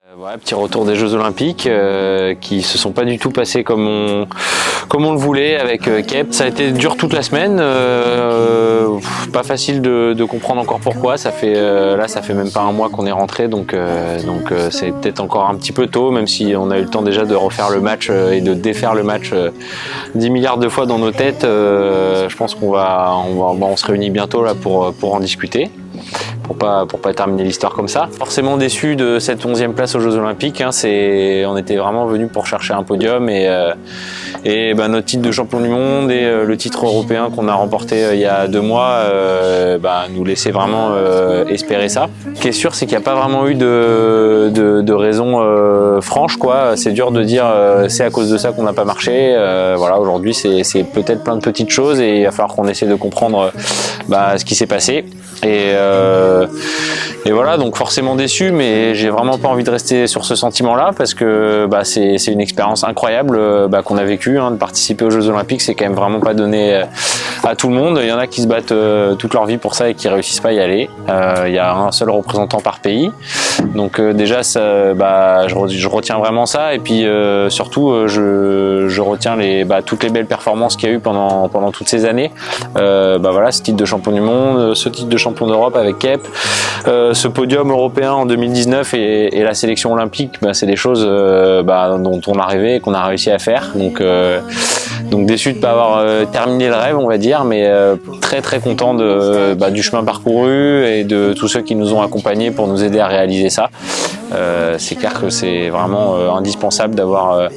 Ouais, petit retour des Jeux Olympiques qui se sont pas du tout passés comme on le voulait avec Kep. Ça a été dur toute la semaine, pas facile de comprendre encore pourquoi. Ça fait même pas un mois qu'on est rentré, donc c'est peut-être encore un petit peu tôt, même si on a eu le temps déjà de refaire le match et de défaire le match 10 milliards de fois dans nos têtes. Je pense on se réunit bientôt là pour en discuter. Pour pas terminer l'histoire comme ça. Forcément déçu de cette 11e place aux Jeux Olympiques, hein, on était vraiment venus pour chercher un podium et notre titre de champion du monde et le titre européen qu'on a remporté il y a 2 mois nous laissait vraiment espérer ça. Ce qui est sûr, c'est qu'il n'y a pas vraiment eu de raison franche, quoi. C'est dur de dire c'est à cause de ça qu'on n'a pas marché. Voilà, aujourd'hui c'est peut-être plein de petites choses et il va falloir qu'on essaie de comprendre ce qui s'est passé. Et voilà, donc forcément déçu, mais j'ai vraiment pas envie de rester sur ce sentiment-là parce que c'est une expérience incroyable qu'on a vécue, hein, de participer aux Jeux Olympiques. C'est quand même vraiment pas donné à tout le monde. Il y en a qui se battent toute leur vie pour ça et qui réussissent pas à y aller. Il y a un seul représentant par pays, donc déjà ça, je retiens vraiment ça. Et puis surtout je retiens toutes les belles performances qu'il y a eu pendant toutes ces années. Voilà, ce titre de champion du monde, ce titre de champion d'Europe avec Kep, ce podium européen en 2019 et la sélection olympique, c'est des choses dont on a rêvé et qu'on a réussi à faire. Donc déçu de ne pas avoir terminé le rêve, on va dire, mais très très content du chemin parcouru et de tous ceux qui nous ont accompagnés pour nous aider à réaliser ça. C'est clair que c'est vraiment indispensable d'avoir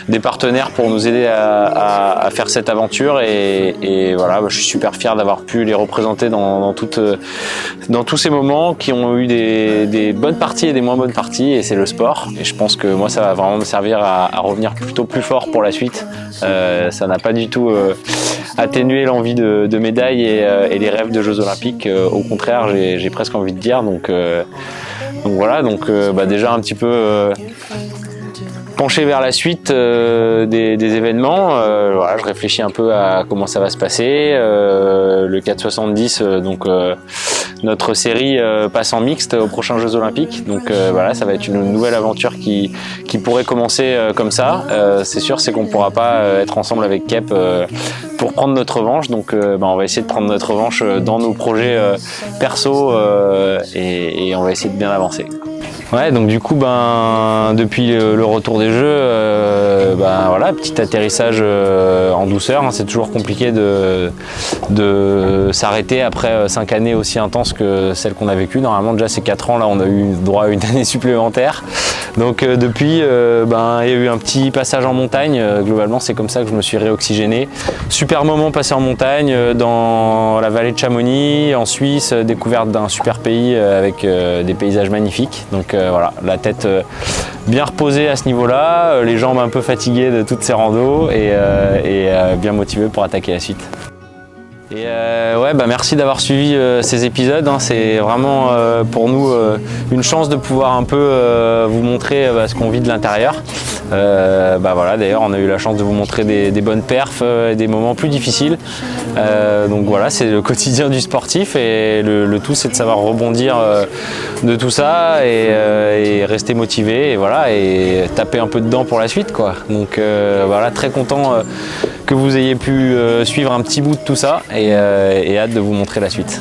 des partenaires pour nous aider à faire cette aventure et voilà, je suis super fier d'avoir pu les représenter dans tous ces moments qui ont eu des bonnes parties et des moins bonnes parties, et c'est le sport. Et je pense que moi ça va vraiment me servir à revenir plutôt plus fort pour la suite. Ça n'a pas du tout atténué l'envie de médailles et les rêves de Jeux Olympiques. Au contraire, j'ai presque envie de dire. Donc voilà, déjà un petit peu penché vers la suite des événements. Voilà, je réfléchis un peu à comment ça va se passer. Le 470, notre série passe en mixte aux prochains Jeux Olympiques. Donc voilà, ça va être une nouvelle aventure qui pourrait commencer comme ça. C'est sûr, c'est qu'on ne pourra pas être ensemble avec Kep pour prendre notre revanche. Donc on va essayer de prendre notre revanche dans nos projets perso et on va essayer de bien avancer. Ouais, donc du coup, depuis le retour des Jeux, voilà, petit atterrissage en douceur. Hein, c'est toujours compliqué de s'arrêter après 5 années aussi intenses que celles qu'on a vécues. Normalement, déjà ces 4 ans, là, on a eu droit à une année supplémentaire. Donc depuis, il y a eu un petit passage en montagne. Globalement, c'est comme ça que je me suis réoxygéné. Super moment passé en montagne, dans la vallée de Chamonix, en Suisse, découverte d'un super pays avec des paysages magnifiques. Donc voilà, la tête bien reposée à ce niveau-là, les jambes un peu fatiguées de toutes ces randos et bien motivées pour attaquer la suite. Et merci d'avoir suivi ces épisodes, hein. C'est vraiment pour nous une chance de pouvoir un peu vous montrer ce qu'on vit de l'intérieur. Voilà, d'ailleurs on a eu la chance de vous montrer des bonnes perfs, des moments plus difficiles. Donc voilà, c'est le quotidien du sportif et le tout c'est de savoir rebondir de tout ça et rester motivé et voilà, et taper un peu dedans pour la suite, quoi. Donc voilà, très content que vous ayez pu suivre un petit bout de tout ça et hâte de vous montrer la suite.